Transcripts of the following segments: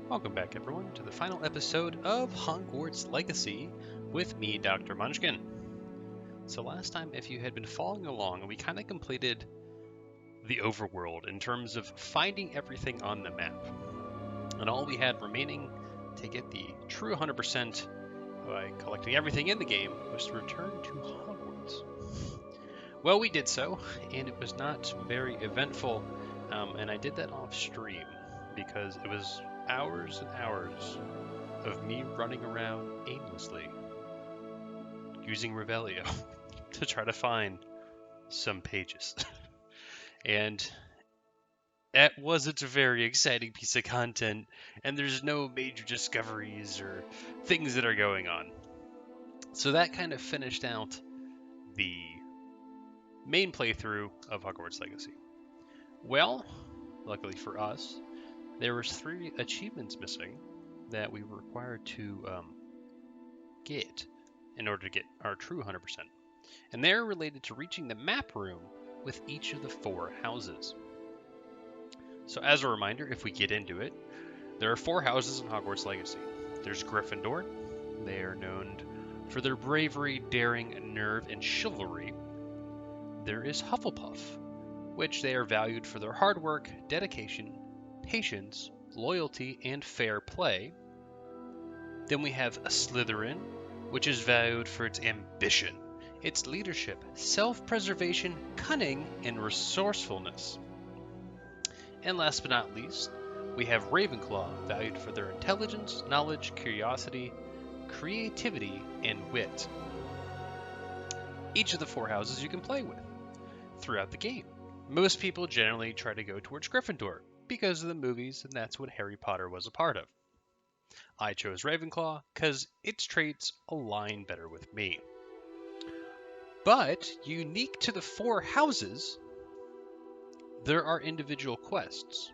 Welcome back, everyone, to the final episode of Hogwarts Legacy with me, Dr. Munchkin. So last time, if you had been following along, we kind of completed the overworld in terms of finding everything on the map. And all we had remaining to get the true 100% by collecting everything in the game was to return to Hogwarts. Well, we did so, and it was not very eventful, and I did that off stream because it was hours and hours of me running around aimlessly using Revelio to try to find some pages. And it wasn't a very exciting piece of content, and there's no major discoveries or things that are going on. So that kind of finished out the main playthrough of Hogwarts Legacy. Well, luckily for us, there was 3 achievements missing that we were required to get in order to get our true 100%. And they're related to reaching the map room with each of the 4 houses. So as a reminder, if we get into it, there are 4 houses in Hogwarts Legacy. There's Gryffindor. They are known for their bravery, daring, nerve, and chivalry. There is Hufflepuff, which they are valued for their hard work, dedication, patience, loyalty, and fair play. Then we have Slytherin, which is valued for its ambition, its leadership, self-preservation, cunning, and resourcefulness. And last but not least, we have Ravenclaw, valued for their intelligence, knowledge, curiosity, creativity, and wit. Each of the 4 houses you can play with throughout the game. Most people generally try to go towards Gryffindor because of the movies, and that's what Harry Potter was a part of. I chose Ravenclaw because its traits align better with me. But, unique to the 4 houses, there are individual quests.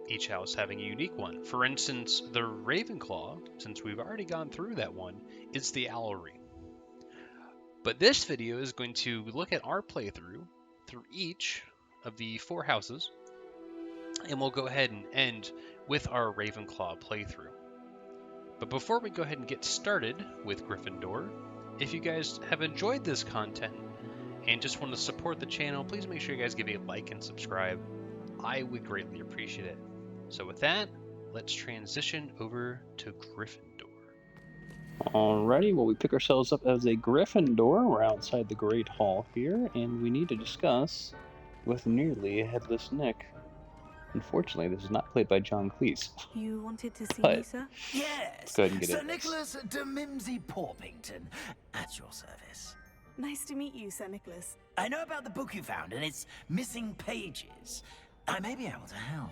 Each house having a unique one. For instance, the Ravenclaw, since we've already gone through that one, is the Owlery. But this video is going to look at our playthrough through each of the 4 houses, and we'll go ahead and end with our Ravenclaw playthrough. But before we go ahead and get started with Gryffindor, if you guys have enjoyed this content and just want to support the channel, please make sure you guys give a like and subscribe. I would greatly appreciate it. So with that, let's transition over to Gryffindor. Alrighty, well, we pick ourselves up as a Gryffindor. We're outside the Great Hall here, and we need to discuss with nearly Headless Nick. Unfortunately, this is not played by John Cleese. You wanted to see But me, sir? Yes, go ahead and get Sir into this. Nicholas de Mimsy Porpington, at your service. Nice to meet you, Sir Nicholas. I know about the book you found and its missing pages. I may be able to help.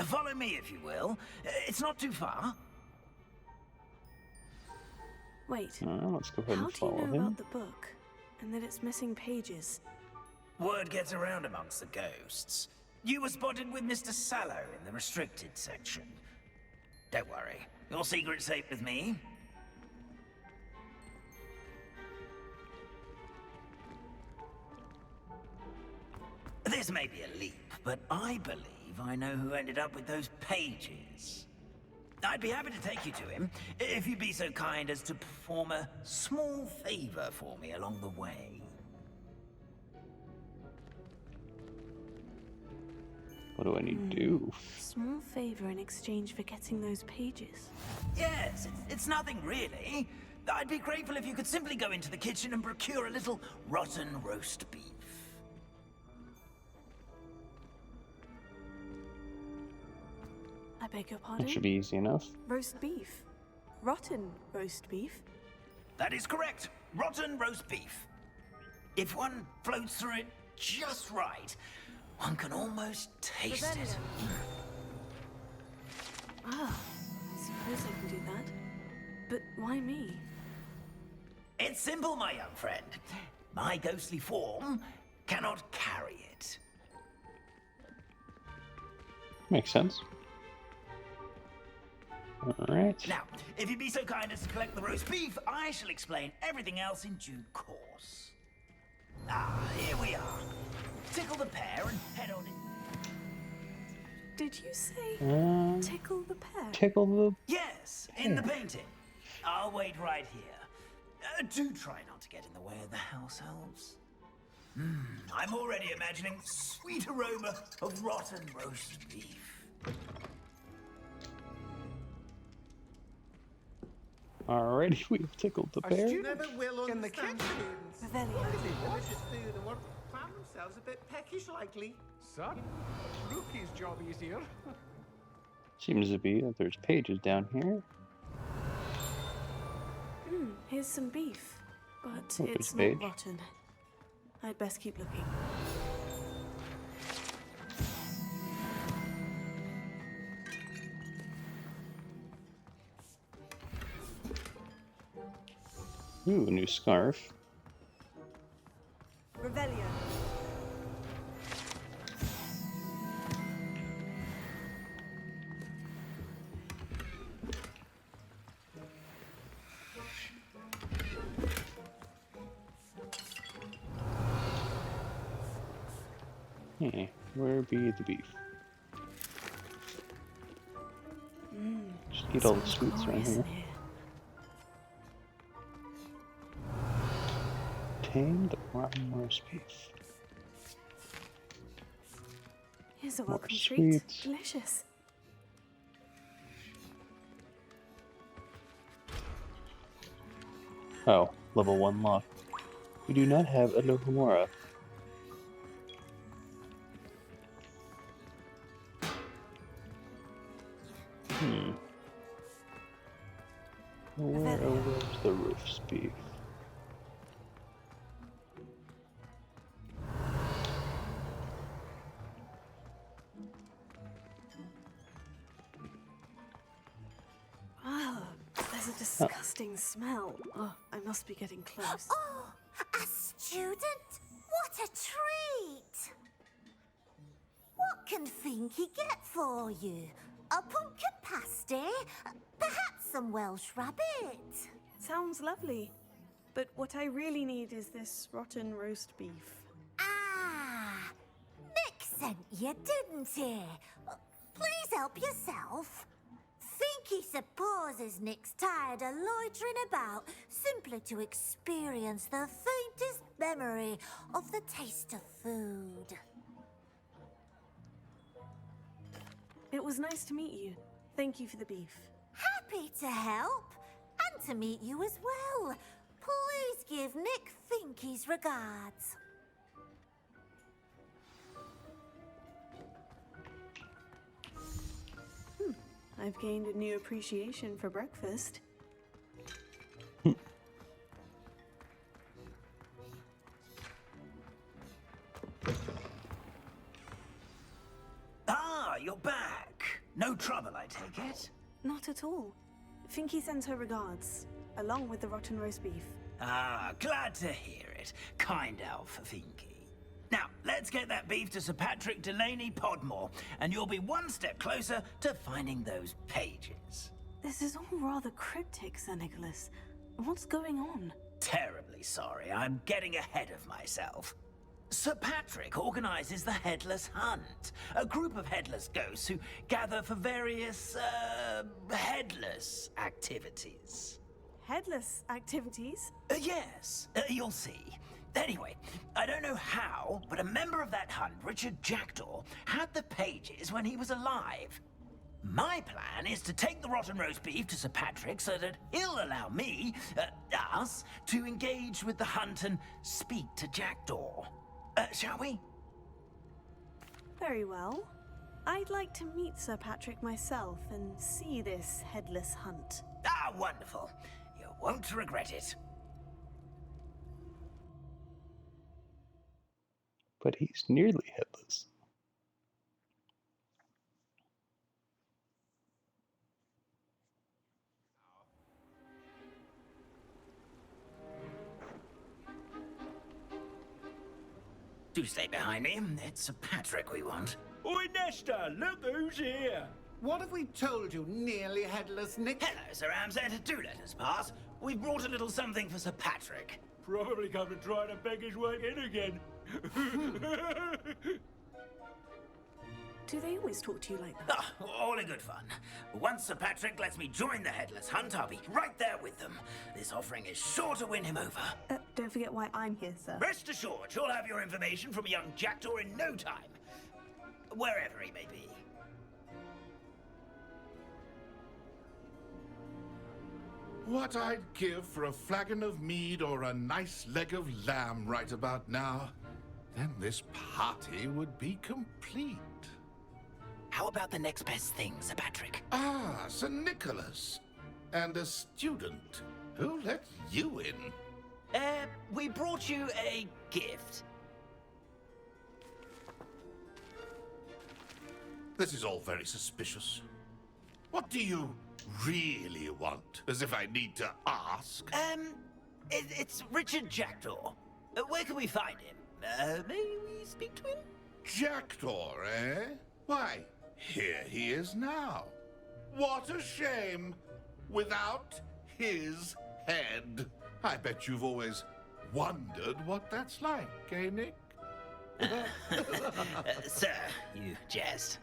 Follow me, if you will. It's not too far. Wait, Let's go ahead how and do you follow know him. about the book? And that it's missing pages? Word gets around amongst the ghosts. You were spotted with Mr. Sallow in the restricted section. Don't worry, your secret's safe with me. This may be a leap, but I believe I know who ended up with those pages. I'd be happy to take you to him, if you'd be so kind as to perform a small favor for me along the way. What do I need to do? Small favor in exchange for getting those pages. Yes, it's nothing really. I'd be grateful if you could simply go into the kitchen and procure a little rotten roast beef. I beg your pardon? That should be easy enough. Roast beef. Rotten roast beef. That is correct. Rotten roast beef. If one floats through it just right, one can almost taste it. Ah, I suppose I can do that. But why me? It's simple, my young friend. My ghostly form cannot carry it. Makes sense. Alright. Now, if you'd be so kind as to collect the roast beef, I shall explain everything else in due course. Ah, here tickle the pear and head on in. Did you say tickle the pear? Tickle the... Yes, in the painting. I'll wait right here. Do try not to get in the way of the house elves. I'm already imagining sweet aroma of rotten roast beef. Alrighty, we've tickled the bear. Never will in the kitchen. Revelio. Delicious food and work plan themselves a bit peckish likely. Son, Rookie's job easier. Seems to be that there's pages down here. Here's some beef, but Oh, it's there's not page. rotten. I'd best keep looking. Ooh, a new scarf. Revelio. Hey, where be the beef? Just eat all the sweets right Glorious here. in here. Tame the rotten roast beef. Here's a More welcome treat. sweets. Delicious. Oh, level 1 lock. We do not have a Lohomora. Where was the roast beef? Oh, there's a disgusting smell. Oh, I must be getting close. Oh, a student? What a treat! What can Finky get for you? A pumpkin pasty? Perhaps some Welsh rabbit? Sounds lovely. But what I really need is this rotten roast beef. Ah, Nick sent you, didn't he? Please help yourself. Finky supposes Nick's tired of loitering about simply to experience the faintest memory of the taste of food. It was nice to meet you. Thank you for the beef. Happy to help, and to meet you as well. Please give Nick Finky's regards. I've gained a new appreciation for breakfast. Ah, you're back. No trouble, I take it? Not at all. Finky sends her regards, along with the rotten roast beef. Ah, glad to hear it. Kind elf, Finky. Now, let's get that beef to Sir Patrick Delaney Podmore, and you'll be one step closer to finding those pages. This is all rather cryptic, Sir Nicholas. What's going on? Terribly sorry, I'm getting ahead of myself. Sir Patrick organizes the Headless Hunt, a group of headless ghosts who gather for various, headless activities. Headless activities? Yes, you'll see. Anyway, I don't know how, but a member of that hunt, Richard Jackdaw, had the pages when he was alive. My plan is to take the rotten roast beef to Sir Patrick so that he'll allow me, us, to engage with the hunt and speak to Jackdaw. Shall we? Very well. I'd like to meet Sir Patrick myself and see this headless hunt. Ah, wonderful. You won't regret it. But he's nearly headless. Do stay behind me. It's Sir Patrick we want. Oi, Nesta, look who's here. What have we told you, nearly headless Nick? Hello, Sir Amset. Do let us pass. We've brought a little something for Sir Patrick. Probably come to try to beg his way in again. Do they always talk to you like that? Ah, all in good fun. Once Sir Patrick lets me join the Headless Hunt, I'll be right there with them. This offering is sure to win him over. Don't forget why I'm here, sir. Rest assured, you'll have your information from a young jackdaw in no time. Wherever he may be. What I'd give for a flagon of mead or a nice leg of lamb right about now. Then this party would be complete. How about the next best thing, Sir Patrick? Ah, Sir Nicholas. And a student. Who let you in? We brought you a gift. This is all very suspicious. What do you really want? As if I need to ask. It's Richard Jackdaw. Where can we find him? May we speak to him? Jackdaw, eh? Why, here he is now. What a shame. Without his head. I bet you've always wondered what that's like, eh, Nick? Sir, you jest.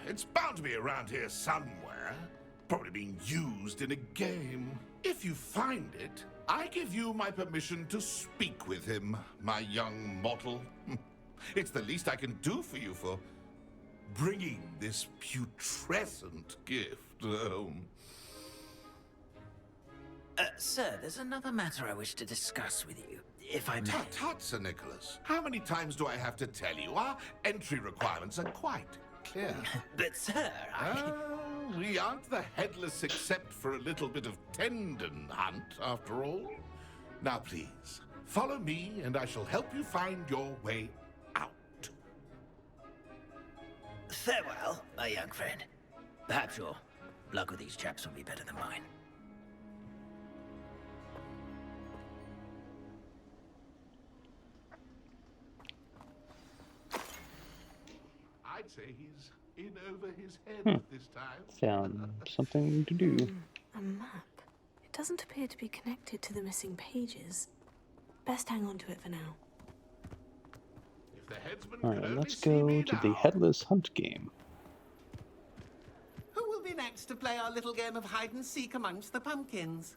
It's bound to be around here somewhere. Probably being used in a game. If you find it, I give you my permission to speak with him, my young mortal. It's the least I can do for you for bringing this putrescent gift home. Sir, there's another matter I wish to discuss with you, if I may. Tut, tut, Sir Nicholas. How many times do I have to tell you? Our entry requirements are quite clear. But, sir, We aren't the headless except for a little bit of tendon hunt, after all. Now, please, follow me, and I shall help you find your way out. Farewell, my young friend. Perhaps your luck with these chaps will be better than mine. I'd say he's in over his head this time. Found something to do. A map. It doesn't appear to be connected to the missing pages. Best hang on to it for now. If the headsman Alright, could only let's see go me to the now. Headless Hunt game. Who will be next to play our little game of hide and seek amongst the pumpkins?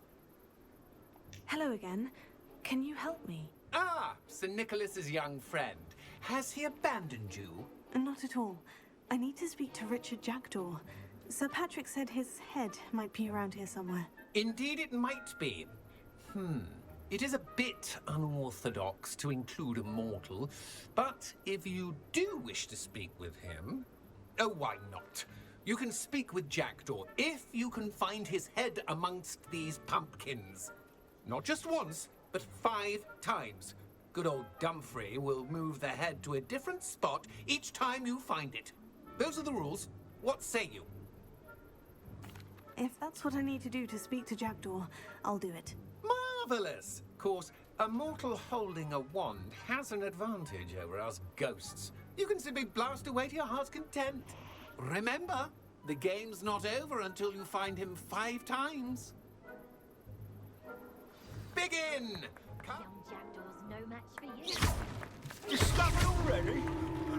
Hello again. Can you help me? Ah, Sir Nicholas's young friend. Has he abandoned you? Not at all. I need to speak to Richard Jackdaw. Sir Patrick said his head might be around here somewhere. Indeed it might be. It is a bit unorthodox to include a mortal, but if you do wish to speak with him... Oh, why not? You can speak with Jackdaw if you can find his head amongst these pumpkins. Not just once, but 5 times. Good old Dumfrey will move the head to a different spot each time you find it. Those are the rules. What say you? If that's what I need to do to speak to Jackdaw, I'll do it. Marvelous! Of course, a mortal holding a wand has an advantage over us ghosts. You can simply blast away to your heart's content. Remember, the game's not over until you find him 5 times. Begin! Young Jackdaw's no match for you. You stuck it already?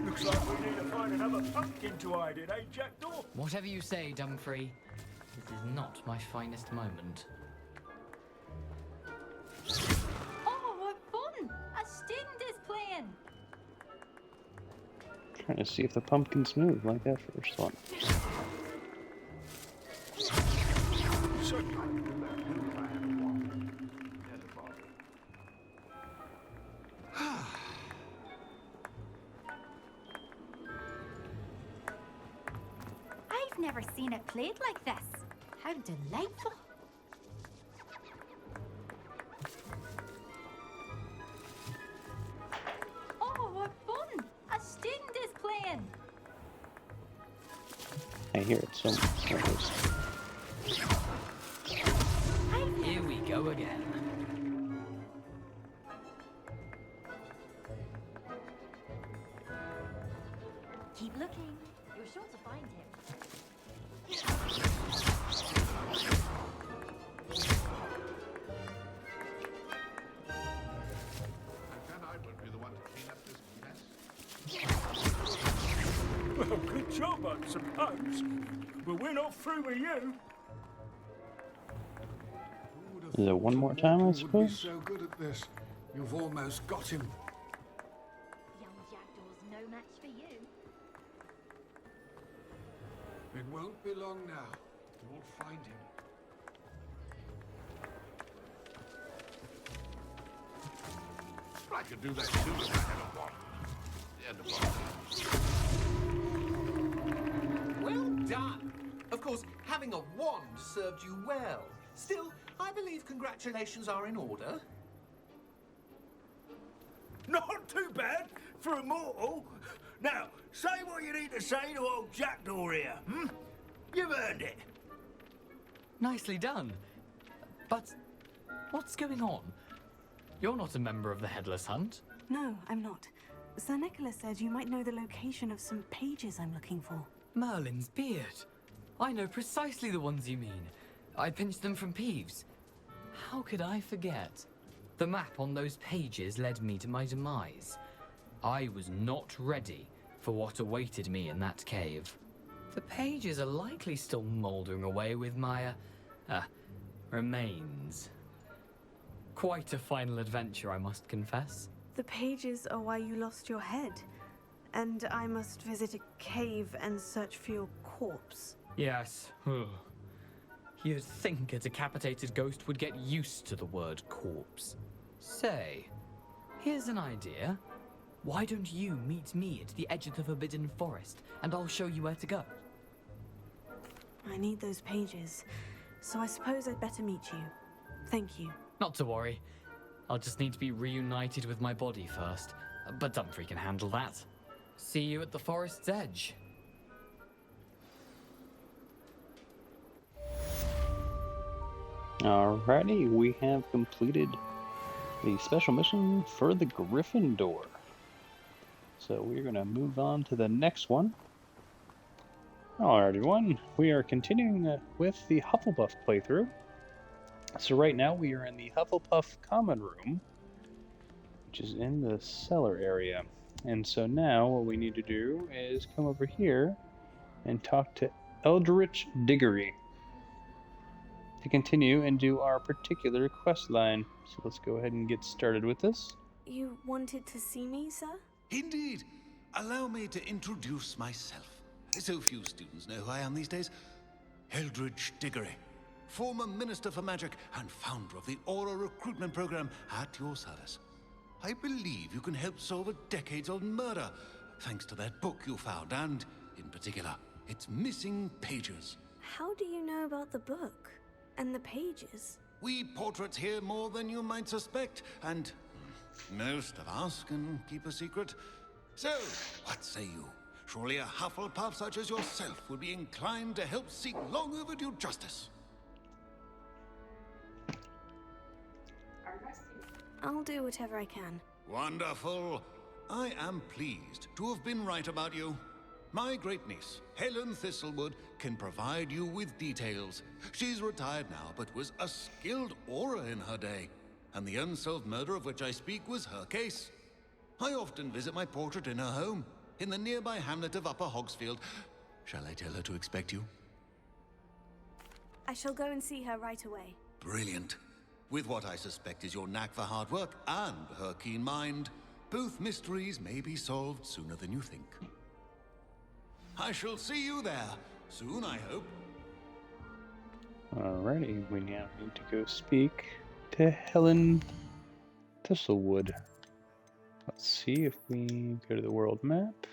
Looks like we need to find another pumpkin to hide in, eh, Jackdaw? Whatever you say, Dumfrey. This is not my finest moment. Oh, what fun! A student is playing. Trying to see if the pumpkins move like that first one. I've never seen it played like this. How delightful. Oh, what fun! A student is playing. I hear it somewhere. Here we go again. Keep looking. You're sure to find him. job, I suppose. But we're not through with you. Is it one more time, I Would be suppose? so good at this. You've almost got him. Young Jackdaw's no match for you. It won't be long now. You'll find him. I could do that too if I had a wand. And a wand. Well done. Of course, having a wand served you well. Still, I believe congratulations are in order. Not too bad for a mortal. Now, say what you need to say to old Jackdaw here, hmm? You've earned it. Nicely done. But what's going on? You're not a member of the Headless Hunt. No, I'm not. Sir Nicholas said you might know the location of some pages I'm looking for. Merlin's beard. I know precisely the ones you mean. I pinched them from Peeves. How could I forget? The map on those pages led me to my demise. I was not ready for what awaited me in that cave. The pages are likely still mouldering away with my, remains. Quite a final adventure, I must confess. The pages are why you lost your head. And I must visit a cave and search for your corpse. Yes. You'd think a decapitated ghost would get used to the word corpse. Say, here's an idea. Why don't you meet me at the edge of the Forbidden Forest, and I'll show you where to go? I need those pages, so I suppose I'd better meet you. Thank you. Not to worry. I'll just need to be reunited with my body first. But Dumfries can handle that. See you at the forest's edge. Alrighty, we have completed the special mission for the Gryffindor. So we're going to move on to the next one. Alright everyone, we are continuing with the Hufflepuff playthrough. So right now we are in the Hufflepuff Common Room, which is in the cellar area. And so now what we need to do is come over here and talk to Eldritch Diggory to continue and do our particular quest line. So let's go ahead and get started with this. You wanted to see me, sir? Indeed. Allow me to introduce myself. So few students know who I am these days. Eldritch Diggory, former Minister for Magic and founder of the Aura Recruitment Program at your service. I believe you can help solve a decades-old murder, thanks to that book you found, and, in particular, its missing pages. How do you know about the book? And the pages? We portraits hear more than you might suspect, and most of us can keep a secret. So, what say you? Surely a Hufflepuff such as yourself would be inclined to help seek long overdue justice. I'll do whatever I can. Wonderful. I am pleased to have been right about you. My great niece, Helen Thistlewood, can provide you with details. She's retired now, but was a skilled aura in her day. And the unsolved murder of which I speak was her case. I often visit my portrait in her home, in the nearby hamlet of Upper Hogsfield. Shall I tell her to expect you? I shall go and see her right away. Brilliant. With what I suspect is your knack for hard work and her keen mind, both mysteries may be solved sooner than you think. I shall see you there, soon I hope. Alrighty, we now need to go speak to Helen Thistlewood. Let's see if we go to the world map.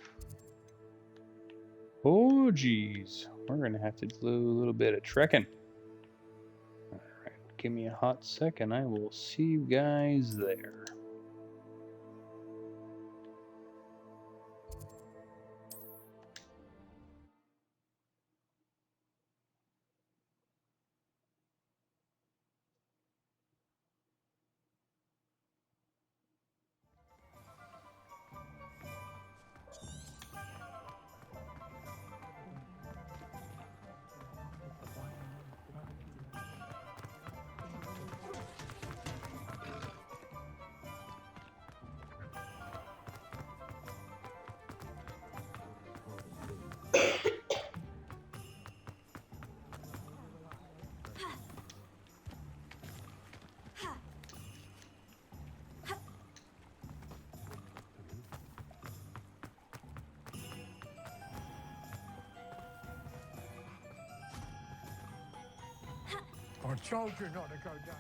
Oh geez, we're gonna have to do a little bit of trekking. Alright, give me a hot second, I will see you guys there. I told you not to go down.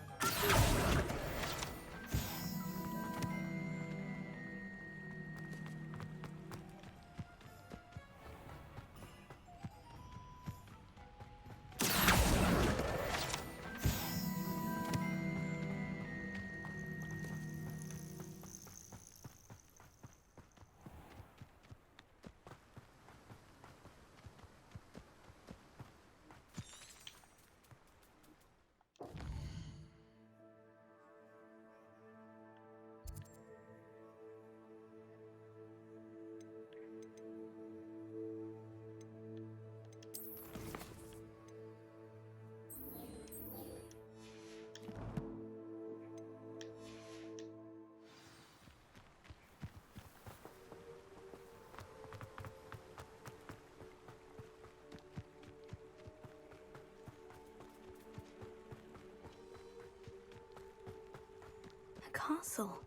A castle.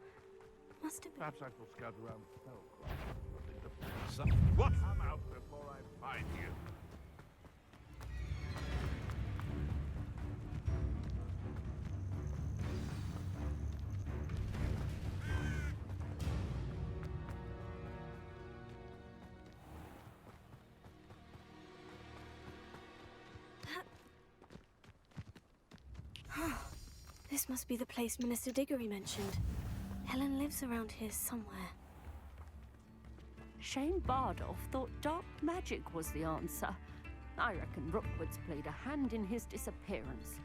Must have been. Perhaps I shall scout around Hellcroft. What? Come out before I find you. This must be the place Minister Diggory mentioned. Helen lives around here somewhere. Shane Bardolph thought dark magic was the answer. I reckon Rookwood's played a hand in his disappearance.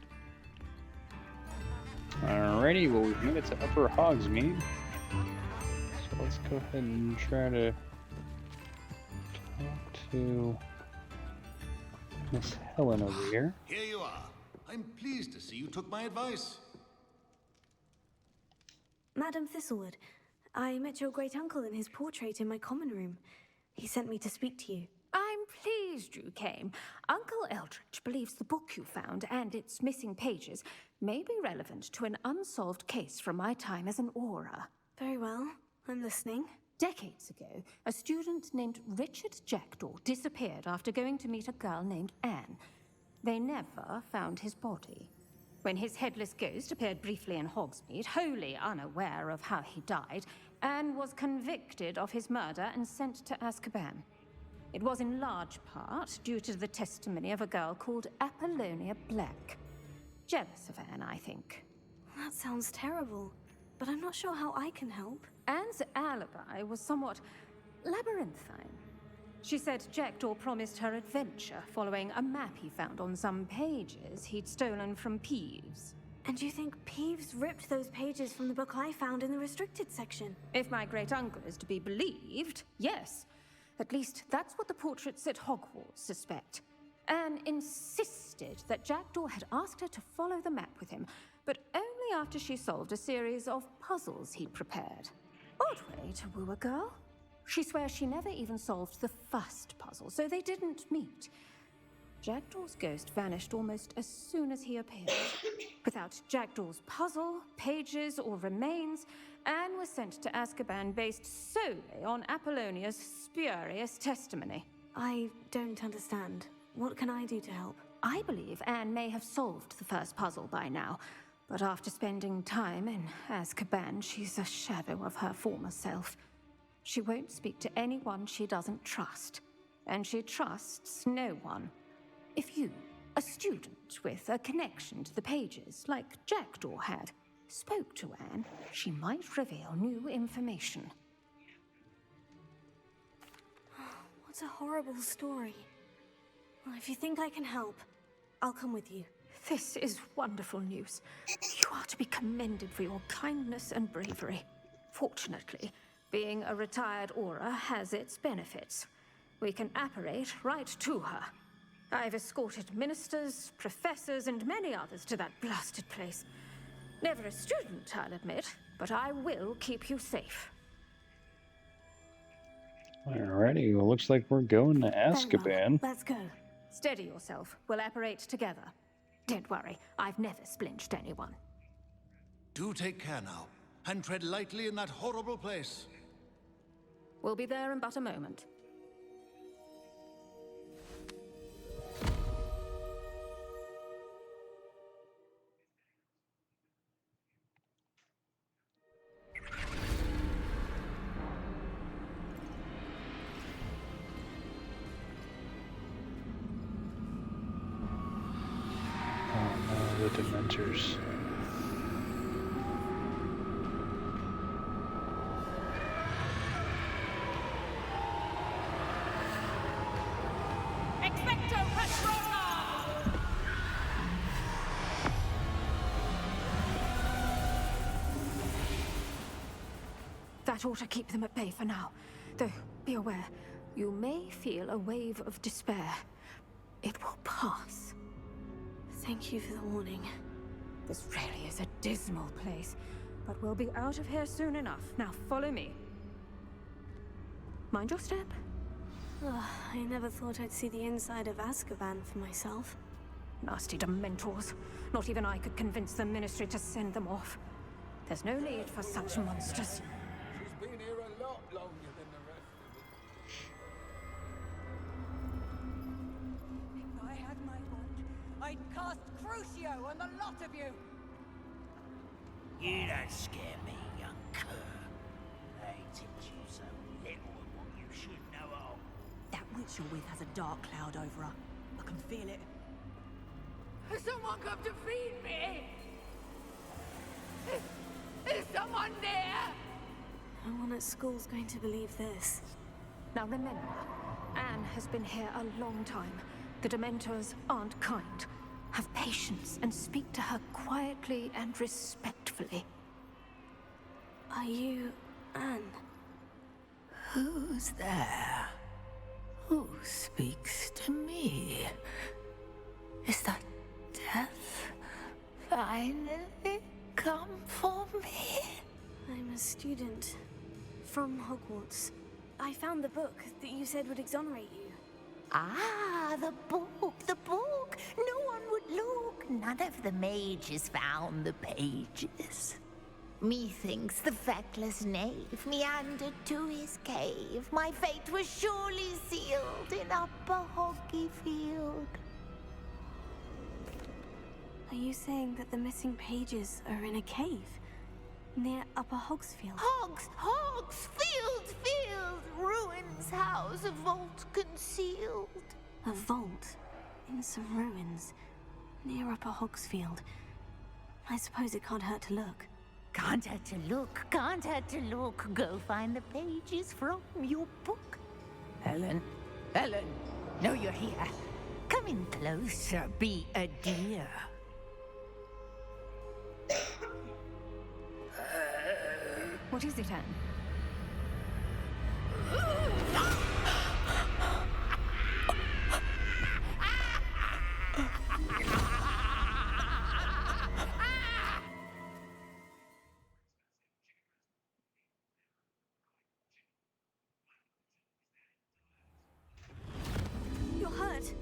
Alrighty, well, we've made it to Upper Hogsmeade. So let's go ahead and try to talk to Miss Helen over here. Here you are. I'm pleased to see you took my advice. Madam Thistlewood, I met your great-uncle in his portrait in my common room. He sent me to speak to you. I'm pleased you came. Uncle Eldridge believes the book you found and its missing pages may be relevant to an unsolved case from my time as an Auror. Very well. I'm listening. Decades ago, a student named Richard Jackdaw disappeared after going to meet a girl named Anne. They never found his body. When his headless ghost appeared briefly in Hogsmeade, wholly unaware of how he died, Anne was convicted of his murder and sent to Azkaban. It was in large part due to the testimony of a girl called Apollonia Black. Jealous of Anne, I think. That sounds terrible, but I'm not sure how I can help. Anne's alibi was somewhat labyrinthine. She said Jackdaw promised her adventure following a map he found on some pages he'd stolen from Peeves. And you think Peeves ripped those pages from the book I found in the restricted section? If my great-uncle is to be believed, yes. At least that's what the portraits at Hogwarts suspect. Anne insisted that Jackdaw had asked her to follow the map with him, but only after she solved a series of puzzles he'd prepared. Odd way to woo a girl. She swears she never even solved the first puzzle, so they didn't meet. Jackdaw's ghost vanished almost as soon as he appeared. Without Jackdaw's puzzle, pages, or remains, Anne was sent to Azkaban based solely on Apollonia's spurious testimony. I don't understand. What can I do to help? I believe Anne may have solved the first puzzle by now, but after spending time in Azkaban, she's a shadow of her former self. She won't speak to anyone she doesn't trust, and she trusts no one. If you, a student with a connection to the pages, like Jackdaw had, spoke to Anne, she might reveal new information. What a horrible story. Well, if you think I can help, I'll come with you. This is wonderful news. You are to be commended for your kindness and bravery. Fortunately, being a retired Auror has its benefits. We can apparate right to her. I've escorted ministers, professors, and many others to that blasted place. Never a student, I'll admit, but I will keep you safe. Alrighty, well, looks like we're going to Azkaban. Let's go. Steady yourself. We'll apparate together. Don't worry, I've never splinched anyone. Do take care now, and tread lightly in that horrible place. We'll be there in but a moment. Dementors. That ought to keep them at bay for now. Though, be aware, you may feel a wave of despair. It will pass. Thank you for the warning. This really is a dismal place, but we'll be out of here soon enough. Now follow me. Mind your step. Ugh, I never thought I'd see the inside of Azkaban for myself. Nasty Dementors. Not even I could convince the Ministry to send them off. There's no need for such monsters. She's been here a lot longer than the rest of us. If I had my wand, I'd cast Crucio on the lot of you! You don't scare me, young cur. They teach you so little of what you should know of. That witch you're with has a dark cloud over her. I can feel it. Has someone come to feed me? Is someone there? No one at school's going to believe this. Now remember, Anne has been here a long time. The Dementors aren't kind. Have patience and speak to her quietly and respectfully. Are you Anne? Who's there? Who speaks to me? Is that death finally come for me? I'm a student from Hogwarts. I found the book that you said would exonerate you. Ah, the book, the book. No one would look. None of the mages found the pages. Methinks the feckless knave meandered to his cave. My fate was surely sealed in Upper Hoggyfield. Are you saying that the missing pages are in a cave near Upper Hogsfield? Hogsfield, ruins house, a vault concealed. A vault in some ruins near Upper Hogsfield. I suppose it can't hurt to look. Can't hurt to look, can't hurt to look. Go find the pages from your book. Helen, know you're here. Come in closer, be a dear. What is it, Anne? You're hurt.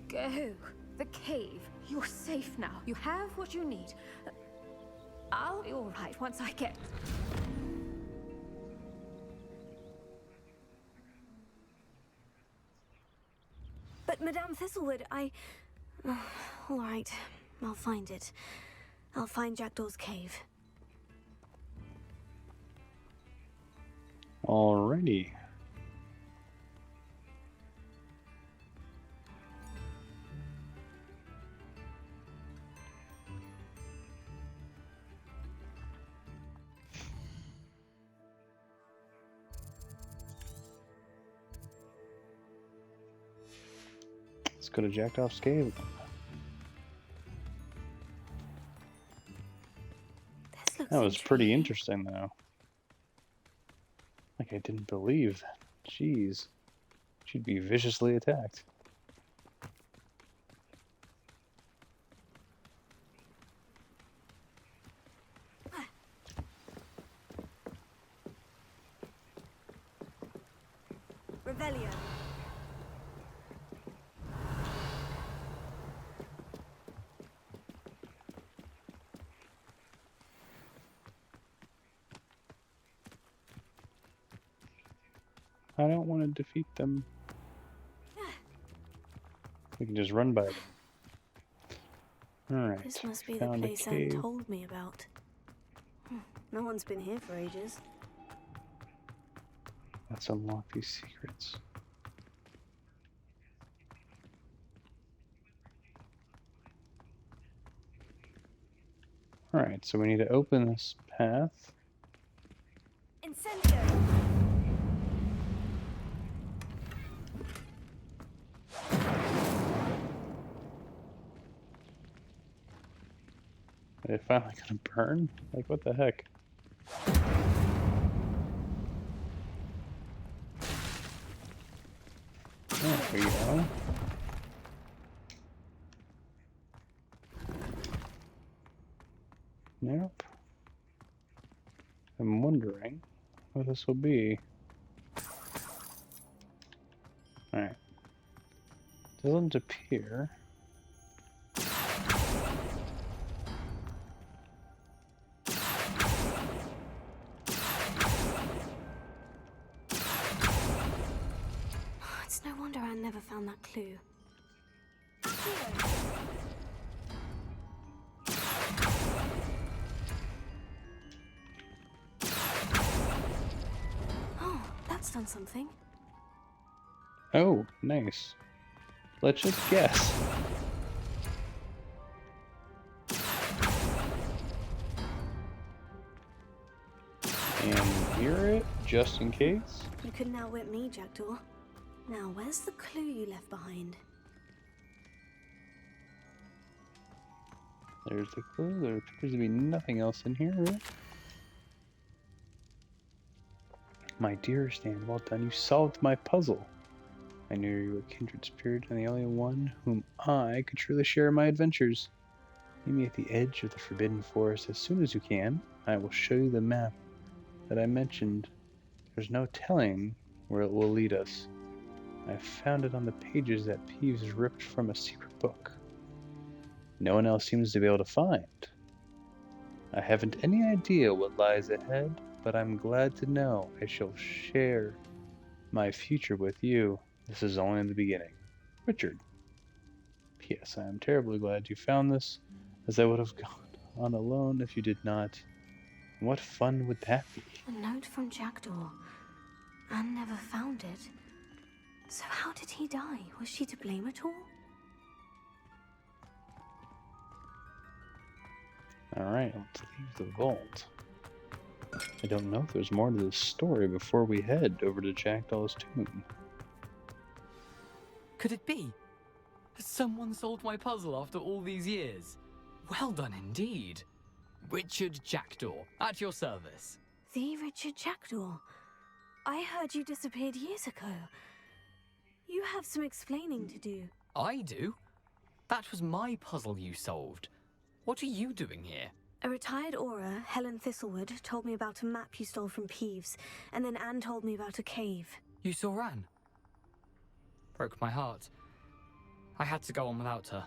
Go. The cave. You're safe now. You have what you need. I'll be all right once I get... But Madame Thistlewood, Oh, all right. I'll find it. I'll find Jackdaw's cave. Alrighty. Let's go to Jackdaws Cave. That was pretty interesting, though. Like, I didn't believe that. Jeez. She'd be viciously attacked. Revelio. I don't want to defeat them. We can just run by them. Alright. This must be the Found a place Anne cave. told me about. No one's been here for ages. Let's unlock these secrets. Alright, so we need to open this path. Incendio! Are they finally gonna burn? Like, what the heck? There we go. Nope. I'm wondering what this will be. Alright. Doesn't appear. It's no wonder Anne never found that clue. Oh, that's done something. Oh, nice. Let's just guess. And mirror it, just in case. You couldn't outwit me, Jackdaw. Now, where's the clue you left behind? There's the clue. There appears to be nothing else in here, right? My dearest Anne, well done. You solved my puzzle. I knew you were a kindred spirit and the only one whom I could truly share my adventures. Meet me at the edge of the Forbidden Forest as soon as you can. I will show you the map that I mentioned. There's no telling where it will lead us. I found it on the pages that Peeves ripped from a secret book. No one else seems to be able to find. I haven't any idea what lies ahead, but I'm glad to know I shall share my future with you. This is only the beginning. Richard. P.S. I am terribly glad you found this, as I would have gone on alone if you did not. What fun would that be? A note from Jackdaw. Anne never found it. So how did he die? Was she to blame at all? Alright, let's leave the vault. I don't know if there's more to this story before we head over to Jackdaw's tomb. Could it be? Has someone solved my puzzle after all these years? Well done indeed. Richard Jackdaw, at your service. The Richard Jackdaw. I heard you disappeared years ago. You have some explaining to do. I do? That was my puzzle you solved. What are you doing here? A retired Auror, Helen Thistlewood, told me about a map you stole from Peeves, and then Anne told me about a cave. You saw Anne? Broke my heart. I had to go on without her.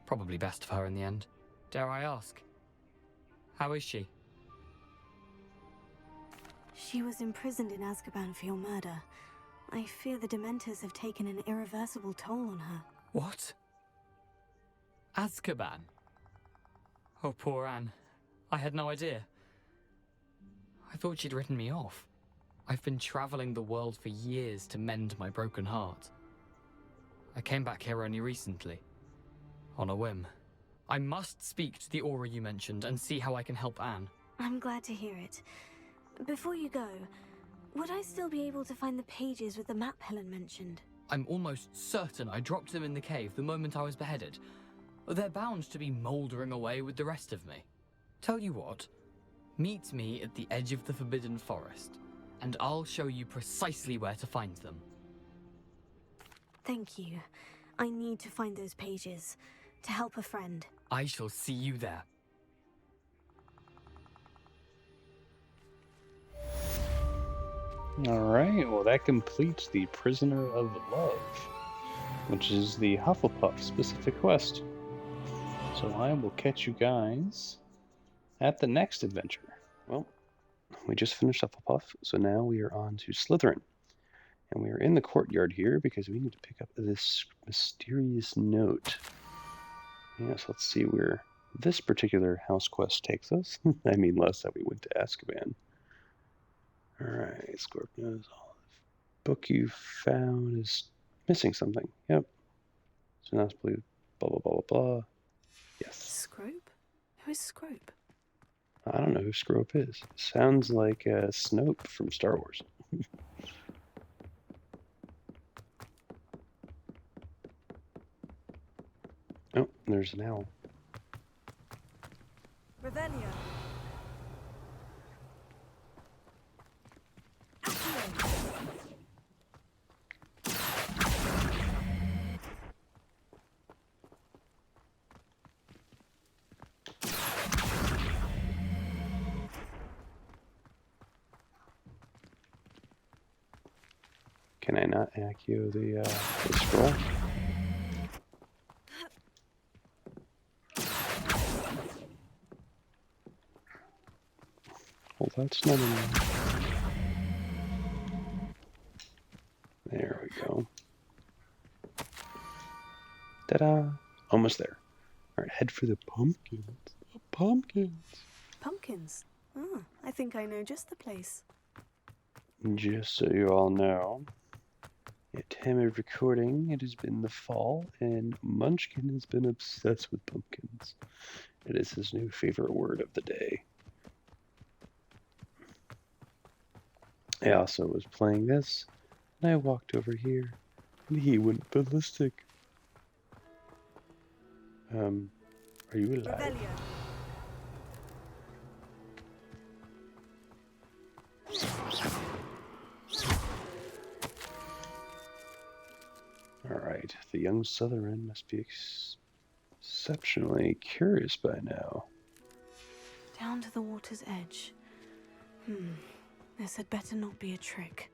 Probably best for her in the end. Dare I ask? How is she? She was imprisoned in Azkaban for your murder. I fear the Dementors have taken an irreversible toll on her. What? Azkaban? Oh, poor Anne. I had no idea. I thought she'd written me off. I've been traveling the world for years to mend my broken heart. I came back here only recently. On a whim. I must speak to the Auror you mentioned and see how I can help Anne. I'm glad to hear it. Before you go, would I still be able to find the pages with the map Helen mentioned? I'm almost certain I dropped them in the cave the moment I was beheaded. They're bound to be mouldering away with the rest of me. Tell you what, meet me at the edge of the Forbidden Forest, and I'll show you precisely where to find them. Thank you. I need to find those pages, to help a friend. I shall see you there. Alright, well that completes the Prisoner of Love, which is the Hufflepuff specific quest. So I will catch you guys at the next adventure. Well, we just finished Hufflepuff, so now we are on to Slytherin. And we are in the courtyard here because we need to pick up this mysterious note. Yes, let's see where this particular house quest takes us. I mean, last time we went to Azkaban. Alright, Scorpions. Book you found is missing something. Yep. So now it's blah, blah, blah, blah, blah. Yes. Scrope? Who is Scrope? I don't know who Scrope is. Sounds like Snoke from Star Wars. Oh, there's an owl. Revelio. Can I not accio the scroll? Well, that's not enough. There we go. Ta-da! Almost there. Alright, head for the pumpkins. Pumpkins! Pumpkins? Oh, I think I know just the place. Just so you all know, at time of recording, it has been the fall, and Munchkin has been obsessed with pumpkins. It is his new favorite word of the day. I also was playing this, and I walked over here, and he went ballistic. Are you alive? Revelio. Alright, the young Slytherin must be exceptionally curious by now. Down to the water's edge. This had better not be a trick.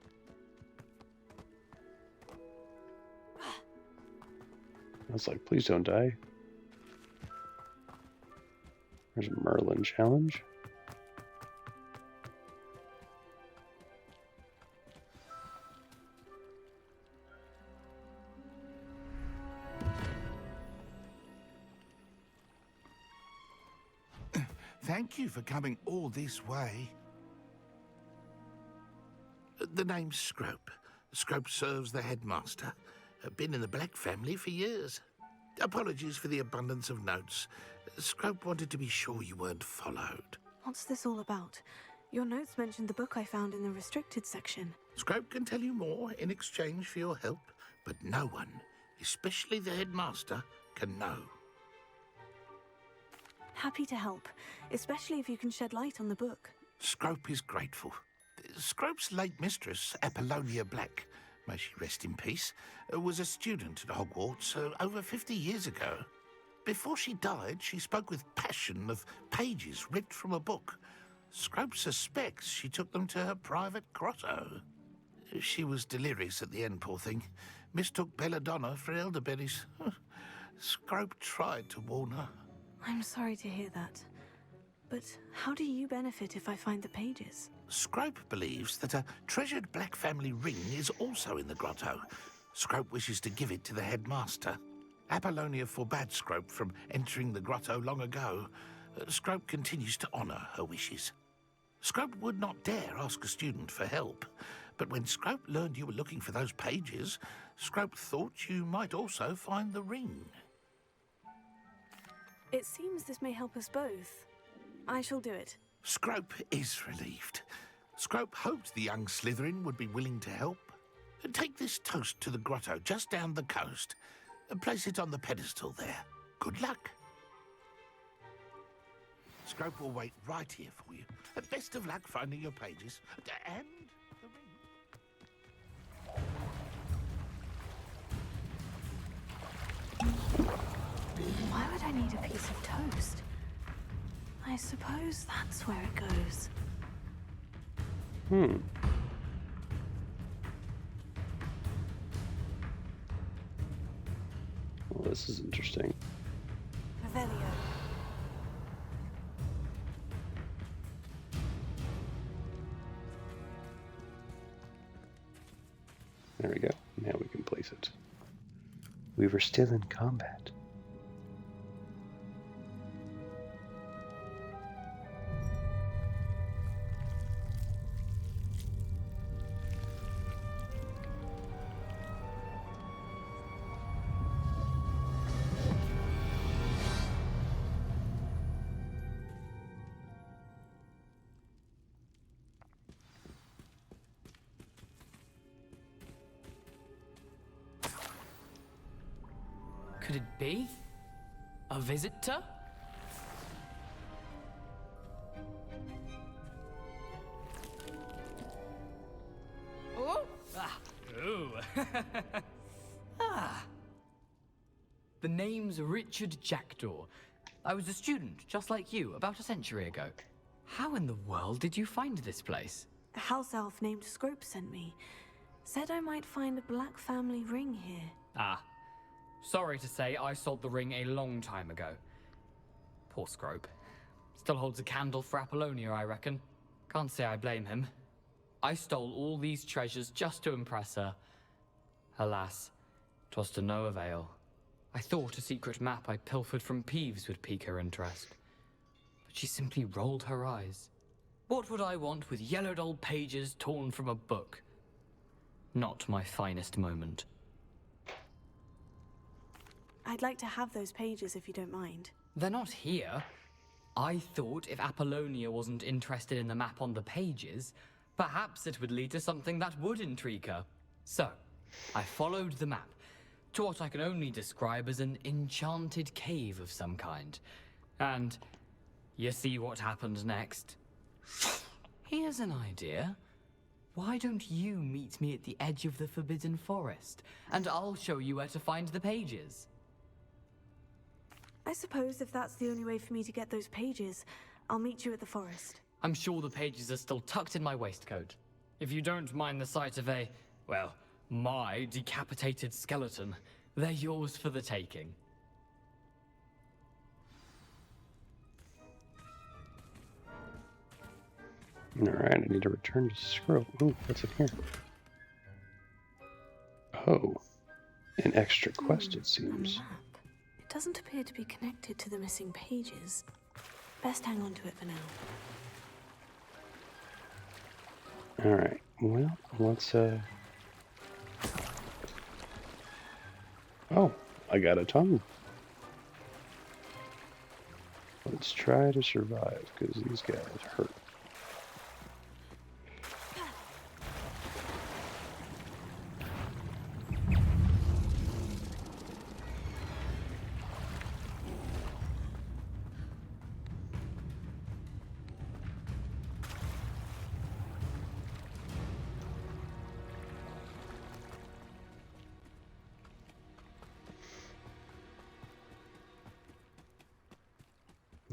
I was like, please don't die. There's a Merlin challenge. Thank you for coming all this way. The name's Scrope. Scrope serves the headmaster. Been in the Black family for years. Apologies for the abundance of notes. Scrope wanted to be sure you weren't followed. What's this all about? Your notes mentioned the book I found in the restricted section. Scrope can tell you more in exchange for your help, but no one, especially the headmaster, can know. Happy to help, especially if you can shed light on the book. Scrope is grateful. Scrope's late mistress, Apollonia Black, may she rest in peace, was a student at Hogwarts over 50 years ago. Before she died, she spoke with passion of pages ripped from a book. Scrope suspects she took them to her private grotto. She was delirious at the end, poor thing. Mistook belladonna for elderberries. Scrope tried to warn her. I'm sorry to hear that. But how do you benefit if I find the pages? Scrope believes that a treasured Black family ring is also in the grotto. Scrope wishes to give it to the headmaster. Apollonia forbade Scrope from entering the grotto long ago. Scrope continues to honour her wishes. Scrope would not dare ask a student for help, but when Scrope learned you were looking for those pages, Scrope thought you might also find the ring. It seems this may help us both. I shall do it. Scrope is relieved. Scrope hoped the young Slytherin would be willing to help. Take this toast to the grotto just down the coast. Place it on the pedestal there. Good luck. Scrope will wait right here for you. Best of luck finding your pages. And the ring. Why would I need a piece of toast? I suppose that's where it goes. Well, this is interesting. Revelio. There we go. Now we can place it. We were still in combat. could it be? A visitor? Oh! Ah! Ooh! Ah! The name's Richard Jackdaw. I was a student, just like you, about a century ago. How in the world did you find this place? A house elf named Scrope sent me. Said I might find a black family ring here. Ah. Sorry to say, I sold the ring a long time ago. Poor Scrope. Still holds a candle for Apollonia, I reckon. Can't say I blame him. I stole all these treasures just to impress her. Alas, 'twas to no avail. I thought a secret map I pilfered from Peeves would pique her interest. But she simply rolled her eyes. What would I want with yellowed old pages torn from a book? Not my finest moment. I'd like to have those pages if you don't mind. They're not here. I thought if Apollonia wasn't interested in the map on the pages, perhaps it would lead to something that would intrigue her. So, I followed the map to what I can only describe as an enchanted cave of some kind. And you see what happened next? Here's an idea. Why don't you meet me at the edge of the Forbidden Forest, and I'll show you where to find the pages? I suppose if that's the only way for me to get those pages, I'll meet you at the forest. I'm sure the pages are still tucked in my waistcoat. If you don't mind the sight of a, well, my decapitated skeleton, they're yours for the taking. Alright, I need to return to Scrope. Ooh, what's in here? Oh, an extra quest, it seems. It doesn't appear to be connected to the missing pages. Best hang on to it for now. Alright, well, let's, Oh, I got a tongue. Let's try to survive, because these guys hurt.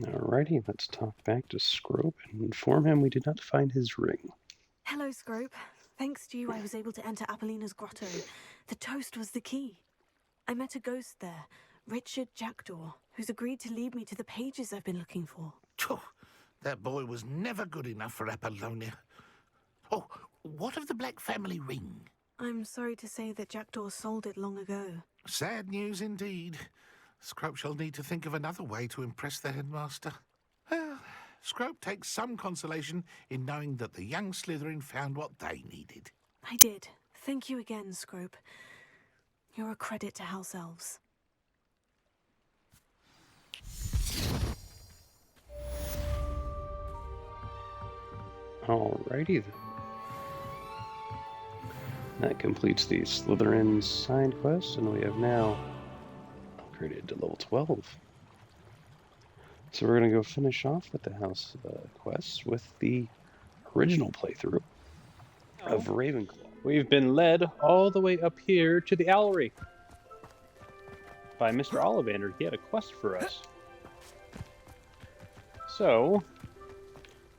Alrighty, let's talk back to Scrope and inform him we did not find his ring. Hello, Scrope. Thanks to you, I was able to enter Apollina's grotto. The toast was the key. I met a ghost there, Richard Jackdaw, who's agreed to lead me to the pages I've been looking for. That boy was never good enough for Apollonia. Oh, what of the Black family ring? I'm sorry to say that Jackdaw sold it long ago. Sad news indeed. Scrope shall need to think of another way to impress the headmaster. Well, Scrope takes some consolation in knowing that the young Slytherin found what they needed. I did. Thank you again, Scrope. You're a credit to House Elves. Alrighty then. That completes the Slytherin signed quest, and we have now upgraded to level 12. So we're going to go finish off with the house quests with the original playthrough of Ravenclaw. We've been led all the way up here to the Owlery by Mr. Ollivander. He had a quest for us. So,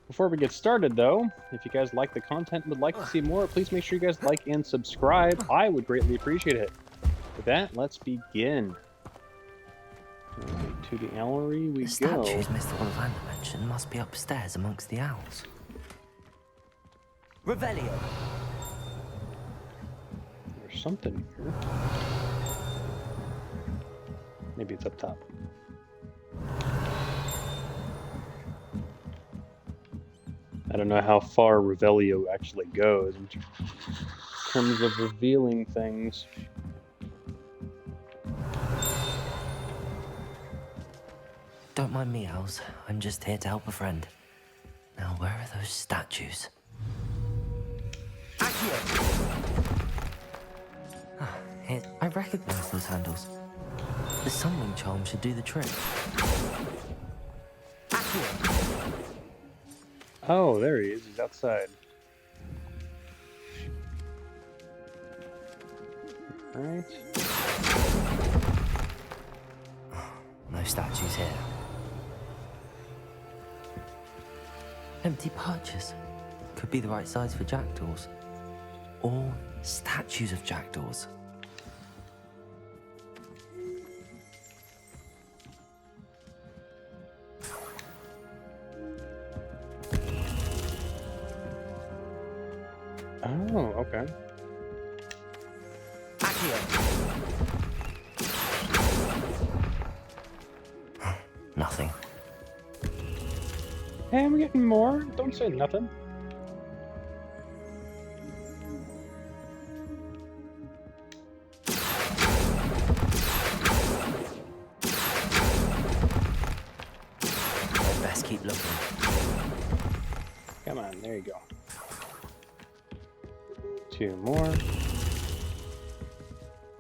before we get started though, if you guys like the content and would like to see more, please make sure you guys like and subscribe. I would greatly appreciate it. With that, let's begin. Right, to the Owlery we the go. The statues Mr. Ollivander mentioned must be upstairs amongst the owls. Revelio. There's something here. Maybe it's up top. I don't know how far Revelio actually goes in terms of revealing things. Don't mind me, owls. I'm just here to help a friend. Now, where are those statues? Accio! I recognize those handles. The summoning charm should do the trick. Oh, there he is. He's outside. Alright. No statues here. Empty perches. Could be the right size for jackdaws. Or statues of jackdaws. Oh, okay. Nothing. Hey, I'm getting more. Don't say nothing. I'd best keep looking. Come on, there you go. 2 more.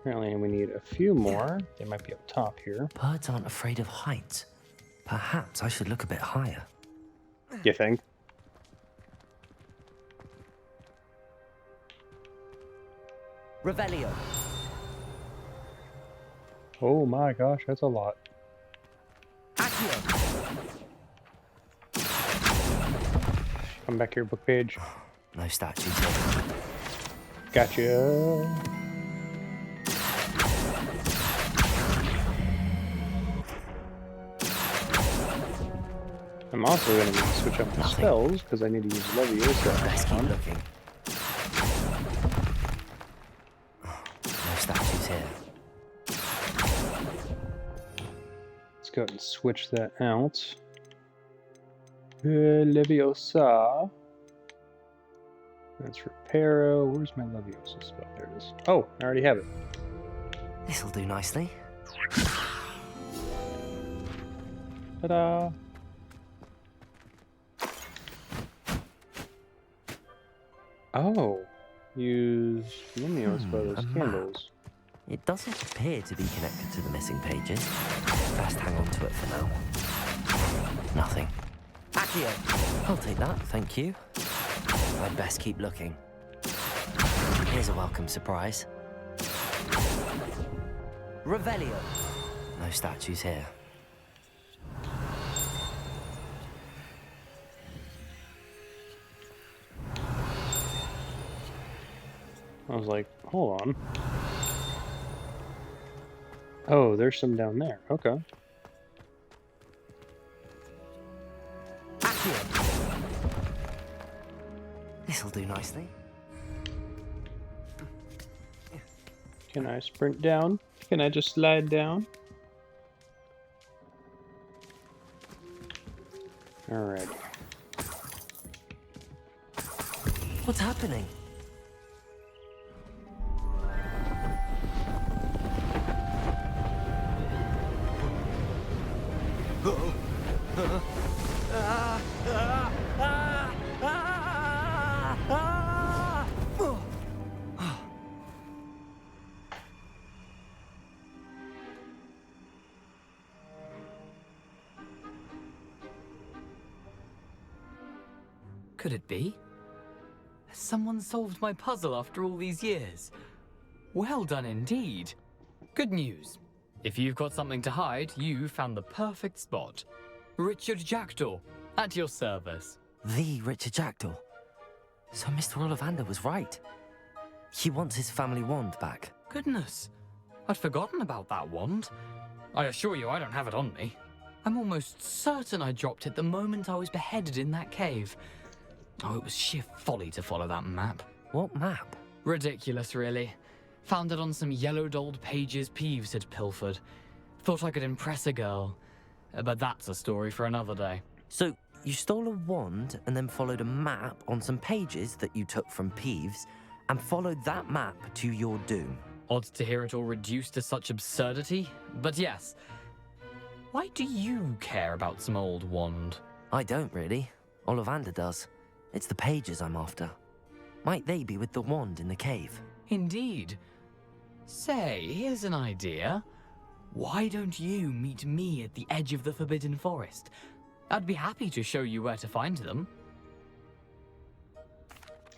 Apparently we need a few more. They might be up top here. Birds aren't afraid of heights. Perhaps I should look a bit higher. You think? Revelio. Oh my gosh, that's a lot. Come back here, book page. No statues here. Gotcha. I'm also going to need to switch up my spells because I need to use Leviosa. Let's keep looking. No statues here. Let's go ahead and switch that out. Leviosa. That's Reparo. Where's my Leviosa spell? There it is. Oh, I already have it. This'll do nicely. Ta-da! Oh, use Lumios by those candles. It doesn't appear to be connected to the missing pages. Best hang on to it for now. Nothing. Accio! I'll take that, thank you. I'd best keep looking. Here's a welcome surprise. Revelio! No statues here. I was like, hold on. Oh, there's some down there. Okay. This'll do nicely. Can I sprint down? Can I just slide down? Alright. What's happening? Could it be? Has someone solved my puzzle after all these years? Well done indeed. Good news. If you've got something to hide, you found the perfect spot. Richard Jackdaw, at your service. The Richard Jackdaw. So Mr. Ollivander was right. He wants his family wand back. Goodness, I'd forgotten about that wand. I assure you I don't have it on me. I'm almost certain I dropped it the moment I was beheaded in that cave. Oh, it was sheer folly to follow that map. What map? Ridiculous, really. Found it on some yellowed old pages Peeves had pilfered. Thought I could impress a girl. But that's a story for another day. So, you stole a wand and then followed a map on some pages that you took from Peeves and followed that map to your doom. Odd to hear it all reduced to such absurdity, but yes. Why do you care about some old wand? I don't really. Ollivander does. It's the pages I'm after. Might they be with the wand in the cave? Indeed. Say, here's an idea. Why don't you meet me at the edge of the Forbidden Forest? I'd be happy to show you where to find them.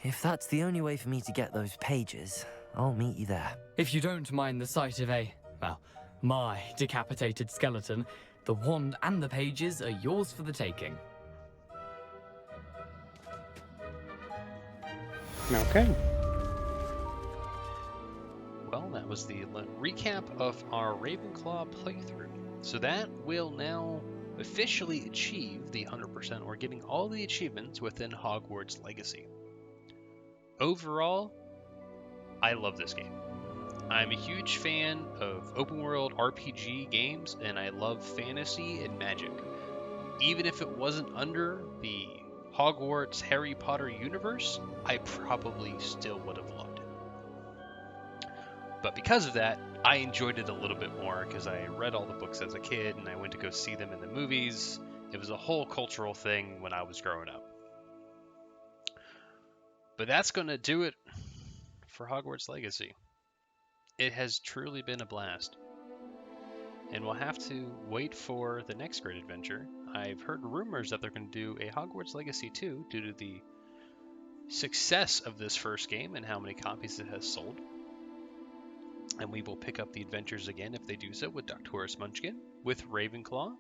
If that's the only way for me to get those pages, I'll meet you there. If you don't mind the sight of my decapitated skeleton, the wand and the pages are yours for the taking. Okay. Well, that was the recap of our Ravenclaw playthrough. So that will now officially achieve the 100% or getting all the achievements within Hogwarts Legacy. Overall, I love this game. I'm a huge fan of open world RPG games, and I love fantasy and magic. Even if it wasn't under the Hogwarts Harry Potter universe, I probably still would have loved it. But because of that, I enjoyed it a little bit more because I read all the books as a kid and I went to go see them in the movies. It was a whole cultural thing when I was growing up. But that's going to do it for Hogwarts Legacy. It has truly been a blast. And we'll have to wait for the next great adventure. I've heard rumors that they're going to do a Hogwarts Legacy 2 due to the success of this first game and how many copies it has sold. And we will pick up the adventures again if they do so with Dr. Munchkin, with Ravenclaw,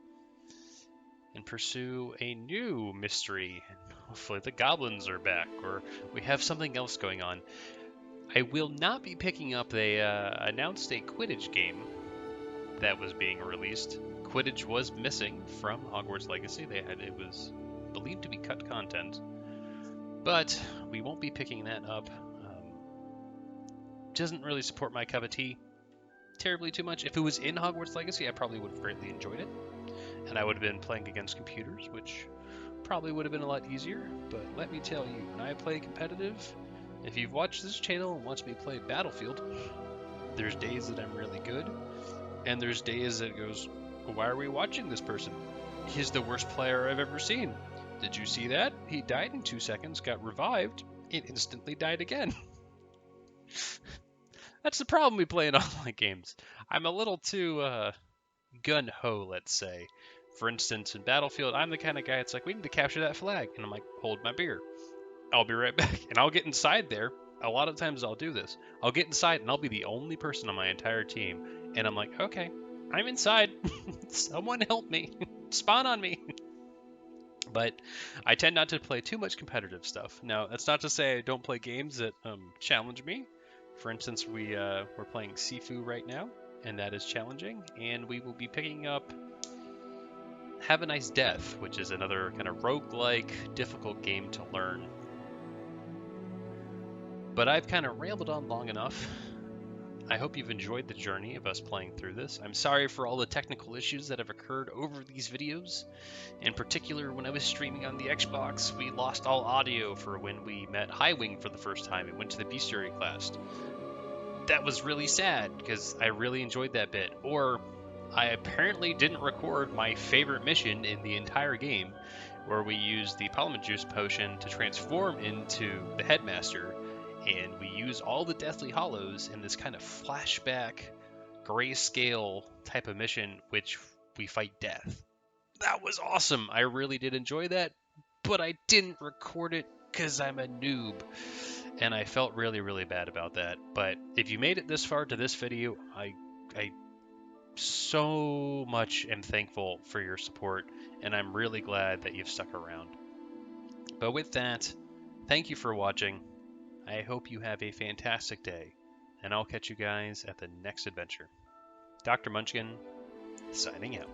and pursue a new mystery. Hopefully the goblins are back, or we have something else going on. I will not be picking up. They announced a Quidditch game that was being released. Quidditch was missing from Hogwarts Legacy. It was believed to be cut content, but we won't be picking that up. Doesn't really support my cup of tea terribly too much. If it was in Hogwarts Legacy, I probably would have greatly enjoyed it, and I would have been playing against computers, which probably would have been a lot easier. But let me tell you, when I play competitive, if you've watched this channel and watched me play Battlefield, there's days that I'm really good, and there's days that it goes, why are we watching this person? He's the worst player I've ever seen. Did you see that? He died in 2 seconds, got revived, and instantly died again. That's the problem we play in online games. I'm a little too gun-ho, let's say. For instance, in Battlefield, I'm the kind of guy that's like, we need to capture that flag. And I'm like, hold my beer. I'll be right back. And I'll get inside there. A lot of times I'll do this. I'll get inside and I'll be the only person on my entire team. And I'm like, okay, I'm inside. Someone help me. Spawn on me. But I tend not to play too much competitive stuff. Now, that's not to say I don't play games that challenge me. For instance, we're playing Sifu right now, and that is challenging. And we will be picking up Have a Nice Death, which is another kind of roguelike, difficult game to learn. But I've kind of rambled on long enough. I hope you've enjoyed the journey of us playing through this. I'm sorry for all the technical issues that have occurred over these videos. In particular, when I was streaming on the Xbox, we lost all audio for when we met Highwing for the first time and went to the Bestiary class. That was really sad, because I really enjoyed that bit. Or, I apparently didn't record my favorite mission in the entire game, where we used the Parliament Juice potion to transform into the Headmaster, and we use all the Deathly Hollows in this kind of flashback, grayscale type of mission, which we fight death. That was awesome. I really did enjoy that, but I didn't record it because I'm a noob, and I felt really, really bad about that. But if you made it this far to this video, I so much am thankful for your support, and I'm really glad that you've stuck around. But with that, thank you for watching. I hope you have a fantastic day, and I'll catch you guys at the next adventure. Dr. Munchkin, signing out.